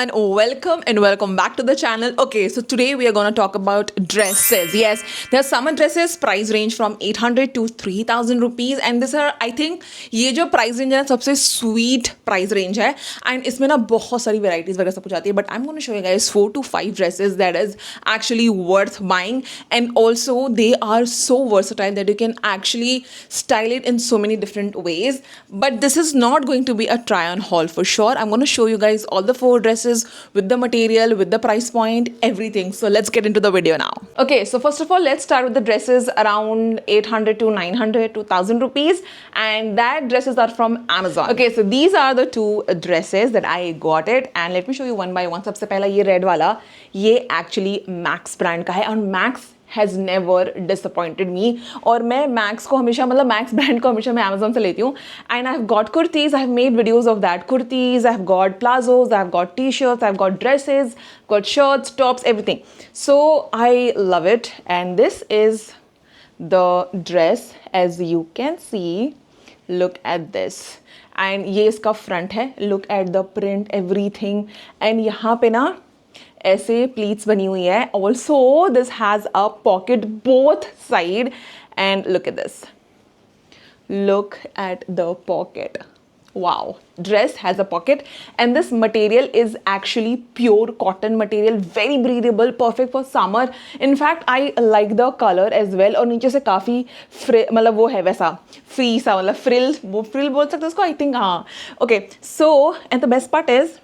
everyone, welcome and welcome back to the channel. Okay, so today we are going to talk about dresses. Yes, there are summer dresses price range from 800 to 3000 rupees and this are I think ये जो price range है ना सबसे sweet price range है and इसमें ना बहुत सारी varieties वगैरह सब कुछ आती है, but I'm going to show you guys 4 to 5 dresses that is actually worth buying, and also they are so versatile that you can actually style it in so many different ways. But this is not going to be a try on haul for sure. I'm going to show you guys all the 4 dresses with the material, with the price point, everything. So let's get into the video now. Okay, so first of all, let's start with the dresses around 800 to 900 to 1000 rupees, and that dresses are from Amazon. Okay, so these are the 2 dresses that I got it, and let me show you one by one. सबसे पहला ये red वाला, ये actually Max brand का है, और Max has never disappointed me. और मैं Max को हमेशा मतलब Max brand को हमेशा मैं Amazon से लेती हूँ. And I've got kurtis, I've made videos of that. Kurtis, I've got plazos, I've got t-shirts, I've got dresses, got shirts, tops, everything. So I love it. And this is the dress, as you can see. Look at this. And ये इसका front है. Look at the print, everything. And यहाँ पे ना ऐसे pleats बनी हुई है. Also this has a pocket both side, and look at this, look at the pocket. Wow, dress has a pocket, and this material is actually pure cotton material, very breathable, perfect for summer. In fact, I like the color as well. और नीचे से काफ़ी मतलब वो है वैसा free सा, मतलब फ्रिल बोल सकते हो उसको, आई थिंक. हाँ, okay. So and the best part is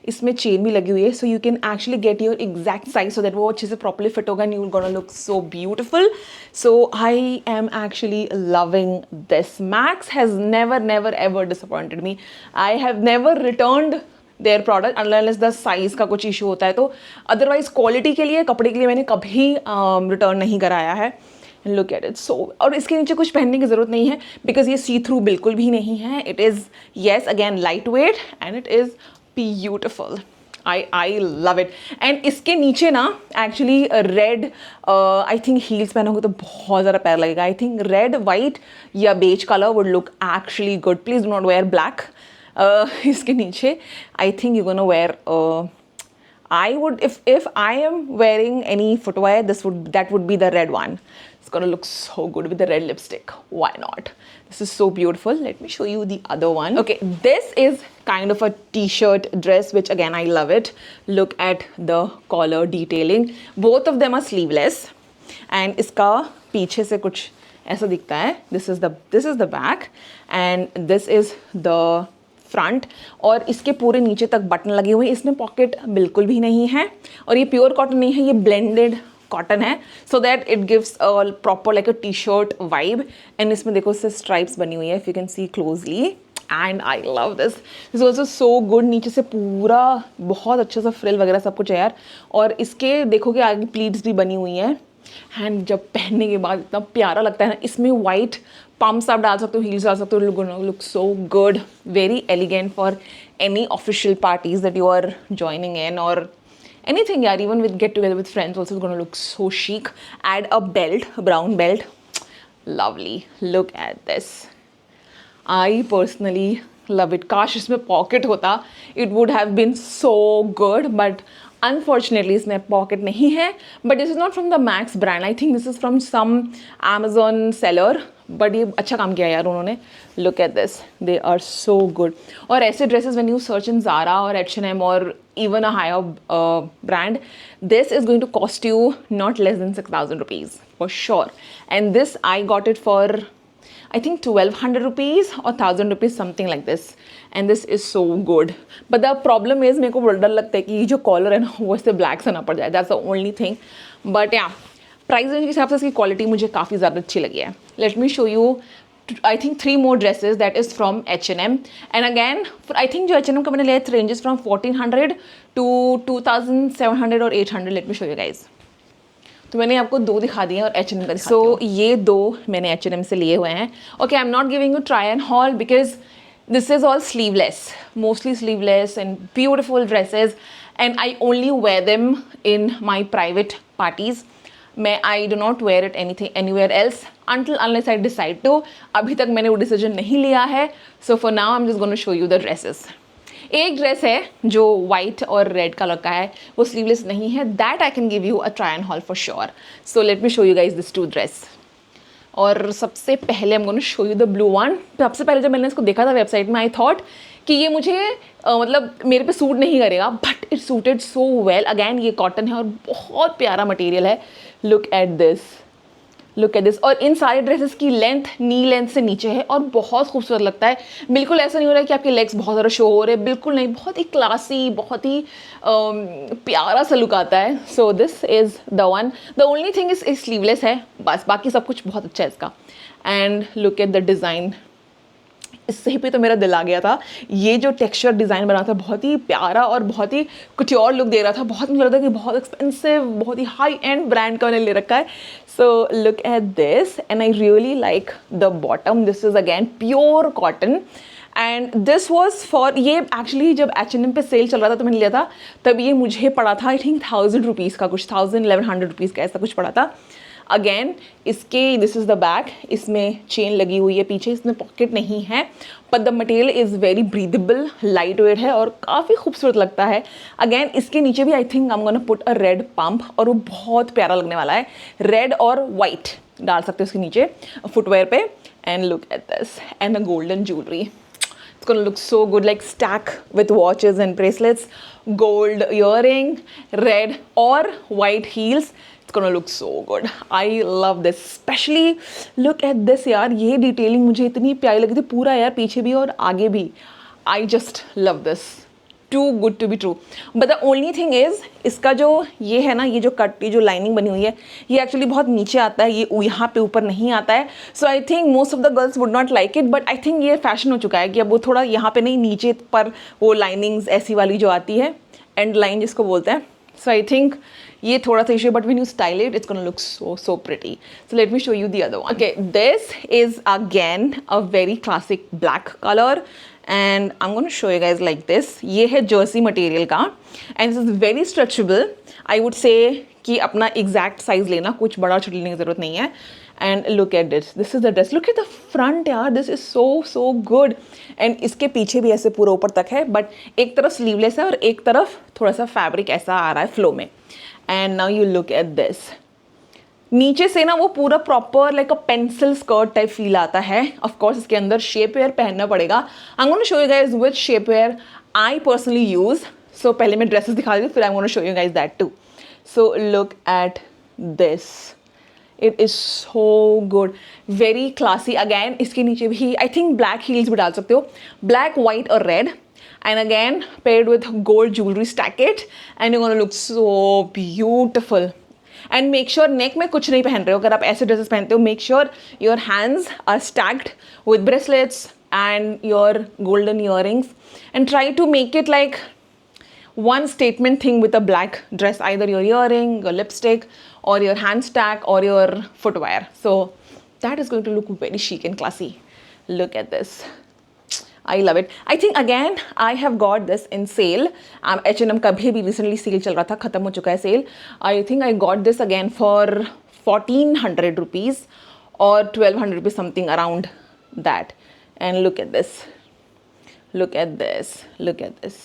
इसमें चेन भी लगी हुई है, so you can actually get your exact size so that वो अच्छे से प्रॉपरली फिट होगा and you will gonna look so beautiful. So I am actually loving this. Max has never ever disappointed me. I have never returned their product unless the size का कुछ issue होता है. तो otherwise quality के लिए, कपड़े के लिए मैंने कभी रिटर्न नहीं कराया है. Look at it. सो और इसके नीचे कुछ पहनने की ज़रूरत नहीं है बिकॉज ये सी थ्रू बिल्कुल भी नहीं है. It is yes again light weight and it is beautiful. I love it. And इसके नीचे ना actually red I think heels पहनोगे तो बहुत ज़्यादा पैर लगेगा. आई थिंक रेड, वाइट या beige colour would look actually good. Please do not wear black. इसके नीचे I think you gonna wear I would, if I am wearing any footwear, that would be the red one. It's gonna look so good with the red lipstick. Why not? This is so beautiful. Let me show you the other one. Okay, this is kind of a t-shirt dress, which again I love it. Look at the collar detailing. Both of them are sleeveless, and इसका पीछे से कुछ ऐसा दिखता है. This is the back, and this is the front. और इसके पूरे नीचे तक बटन लगे हुए हैं. इसमें पॉकेट बिल्कुल भी नहीं है, और ये प्योर कॉटन नहीं है, ये ब्लेंडेड कॉटन है, so that it gives a proper like a T shirt vibe. And इसमें देखो इससे स्ट्राइप्स बनी हुई है, if you can see closely. And I love this. This also so good. नीचे से पूरा बहुत अच्छे से फ्रिल वगैरह सब कुछ है यार. और इसके देखोगे आगे प्लीट्स भी बनी हुई हैं, एंड जब पहनने के बाद इतना प्यारा लगता है ना. इसमें वाइट पम्प्स आप डाल सकते हो, हील्स डाल सकते हो. Look so good, very elegant for any official parties that you are joining in और anything yaar. Even with get together with friends also, it's gonna look so chic. Add a belt, a brown belt. Lovely. Look at this. I personally love it. काश इसमें pocket होता, it would have been so good, but unfortunately इसमें pocket नहीं है. But this is not from the Max brand. I think this is from some Amazon seller. But ये अच्छा काम किया यार उन्होंने. Look at this, they are so good. और ऐसे dresses when you search in Zara और H&M और even a higher brand, this is going to cost you not less than 6,000 rupees for sure. And this I got it for I think 1,200 rupees or 1,000 rupees, something like this. And this is so good. But the problem is मेरे को बड़ा डर लगता है कि ये जो collar है ना वो इससे ब्लैक से ना पड़ जाए. That's the only thing. But yeah, price range के हिसाब से इसकी क्वालिटी मुझे काफ़ी ज़्यादा अच्छी लगी है. Late me show you I think 3 more dresses that is from H&M. And again, I think जो H&M का मैंने लिया है ranges from 1,400 to 2,700 or 800. Late me show you guys. तो मैंने आपको 2 दिखा दिए और H&M का दिखा दिया. So ये 2 मैंने H&M से लिए हुए हैं. Okay, I am not giving you try and hall because this is all sleeveless, mostly sleeveless and beautiful dresses, and I only wear them in my private parties. I do not wear it anywhere else unless I decide to. अभी तक मैंने वो decision नहीं लिया है. So for now I'm just going to show you the dresses. एक dress है जो वाइट और रेड कलर का है, वो स्लीवलेस नहीं है, that I can give you a try and haul for sure. So let me show you guys this two dress. और सबसे पहले I'm going to show you the blue one. सबसे पहले जब मैंने इसको देखा था वेबसाइट में, आई थॉट कि ये मुझे मतलब मेरे पे सूट नहीं करेगा, but it suited so well. Again ये कॉटन है और बहुत प्यारा मटेरियल है. Look at this, look at this. और इन सारे ड्रेसेस की लेंथ नी लेंथ से नीचे है और बहुत खूबसूरत लगता है. बिल्कुल ऐसा नहीं हो रहा है कि आपके लेग्स बहुत ज़्यादा शो हो रहे हैं, बिल्कुल नहीं. बहुत ही क्लासी, बहुत ही प्यारा सा लुक आता है. सो this is the one. The only thing is sleeveless है बस, बाकी सब कुछ बहुत अच्छा है इसका. And look at the design. इससे पे तो मेरा दिल आ गया था. ये जो टेक्सचर डिज़ाइन बना था बहुत ही प्यारा और बहुत ही कुछ और लुक दे रहा था. बहुत मुझे लग रहा था कि बहुत एक्सपेंसिव, बहुत ही हाई एंड ब्रांड का मैंने ले रखा है. सो look at this and I really like the bottom. This is again pure cotton and this was for, ये एक्चुअली जब H&M पे सेल चल रहा था तो मैंने लिया था, तब ये मुझे पड़ा था आई थिंक 1000 रुपीज़ का, कुछ 1100 रुपीज़ का ऐसा कुछ पड़ा था. अगेन इसके, दिस इज़ द बैक, इसमें चेन लगी हुई है पीछे, इसमें पॉकेट नहीं है, but the material is very breathable, light weight है और काफ़ी खूबसूरत लगता है. अगेन इसके नीचे भी I think I am gonna put a red pump और वो बहुत प्यारा लगने वाला है. रेड और वाइट डाल सकते हो उसके नीचे फुटवेयर पे. And look at this and a golden jewellery. It's gonna look so good, like stack with watches and bracelets, gold earring, red or white heels. It's gonna look so good. I love this. Especially look at this यार, ये detailing मुझे इतनी प्यारी लगी थी, पूरा यार पीछे भी और आगे भी. I just love this. Too good to be true. But the only thing is, इसका जो ये है ना, ये जो कट, ये जो लाइनिंग बनी हुई है, ये एक्चुअली बहुत नीचे आता है, ये यहाँ पे ऊपर नहीं आता है. So I think most of the girls would not like it, but I think ये फैशन हो चुका है कि अब वो थोड़ा यहाँ पे नहीं, नीचे पर वो लाइनिंग्स ऐसी वाली जो आती है, एंड लाइन जिसको बोलते हैं. सो आई थिंक ये थोड़ा सा issue, but when you style it, it's gonna look so pretty. So let me show you the other one. Okay, this is again a very classic black color. And I'm going to show you guys like this. ये है Jersey material का and this is very stretchable. I would say कि अपना exact size लेना, कुछ बड़ा छोटा लेने की ज़रूरत नहीं है. And look at this. This is the dress. Look at the front यार. This is so good. And इसके पीछे भी ऐसे पूरा ऊपर तक है, but एक तरफ स्लीवलेस है और एक तरफ थोड़ा सा फैब्रिक ऐसा आ रहा है फ्लो में. And now you look at this. नीचे से ना वो पूरा proper like a pencil skirt type feel आता है. ऑफ कोर्स इसके अंदर शेप वेयर पहनना पड़ेगा. I am gonna show you guys which shape wear I personally use. So पहले मैं ड्रेसेस दिखा दी, फिर I am gonna show you guys that too. So look at this. It is so good, very classy. Again इसके नीचे भी I think black heels भी डाल सकते हो, ब्लैक, वाइट और red. And again paired with gold jewelry, stack it and you're gonna look so beautiful. And make sure neck में कुछ नहीं पहन रहे हो. अगर आप ऐसे ड्रेसेस पहनते हो, make sure your hands are stacked with bracelets and your golden earrings and try to make it like one statement thing with a black dress, either your earring, your lipstick or your hand stack or your footwear. So that is going to look very chic and classy. Look at this. I love it. I think again I have got this in sale. H&M का भी recently sale चल रहा था, ख़त्म हो चुका है sale. I think I got this again for 1400 rupees or 1200 rupees, something around that. And look at this. Look at this. Look at this.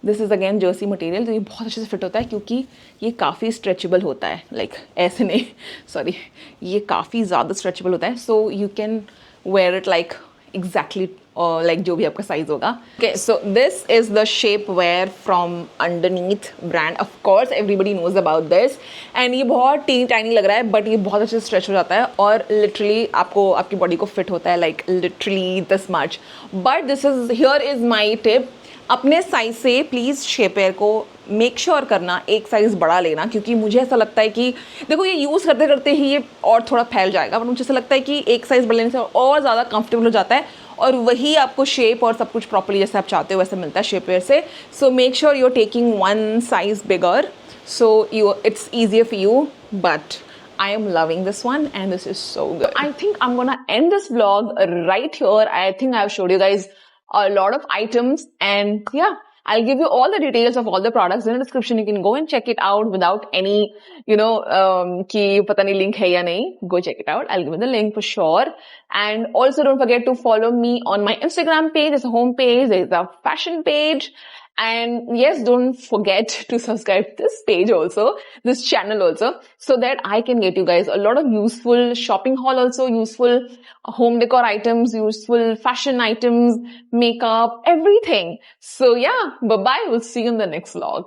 This is again Jersey material. तो ये बहुत अच्छे से फिट होता है क्योंकि ये काफ़ी स्ट्रेचेबल होता है. लाइक ऐसे नहीं, सॉरी, ये काफ़ी ज़्यादा स्ट्रेचेबल होता है. So you can wear it like exactly like जो भी आपका साइज होगा. Okay, so this is the shape where from underneath brand. Of course everybody knows about this. And ये बहुत टीनी टाइनी लग रहा है, बट ये बहुत अच्छे से स्ट्रेच हो जाता है और लिटरली आपको, आपकी बॉडी को फिट होता है like literally this much. But this is, here is my tip. अपने साइज़ से प्लीज़ शेपवेयर को मेक श्योर करना एक साइज़ बड़ा लेना, क्योंकि मुझे ऐसा लगता है कि देखो ये यूज़ करते करते ही ये और थोड़ा फैल जाएगा, बट मुझे ऐसा लगता है कि एक साइज़ बड़ा लेने से और ज़्यादा कंफर्टेबल हो जाता है और वही आपको शेप और सब कुछ प्रॉपर्ली जैसे आप चाहते हो वैसे मिलता है शेपवेयर से. So make sure you are taking one size bigger so you it's easier for you. But I am loving this one and this is so good. I think I'm gonna end this vlog right here. I think I've showed you guys a lot of items and yeah, I'll give you all the details of all the products in the description. You can go and check it out without any, ki pata nahi link hai ya nahi. Go check it out. I'll give you the link for sure. And also don't forget to follow me on my Instagram page. There's a home page. There's a fashion page. And yes, don't forget to subscribe to this page also, this channel also, so that I can get you guys a lot of useful shopping haul also, useful home decor items, useful fashion items, makeup, everything. So yeah, bye-bye. We'll see you in the next vlog.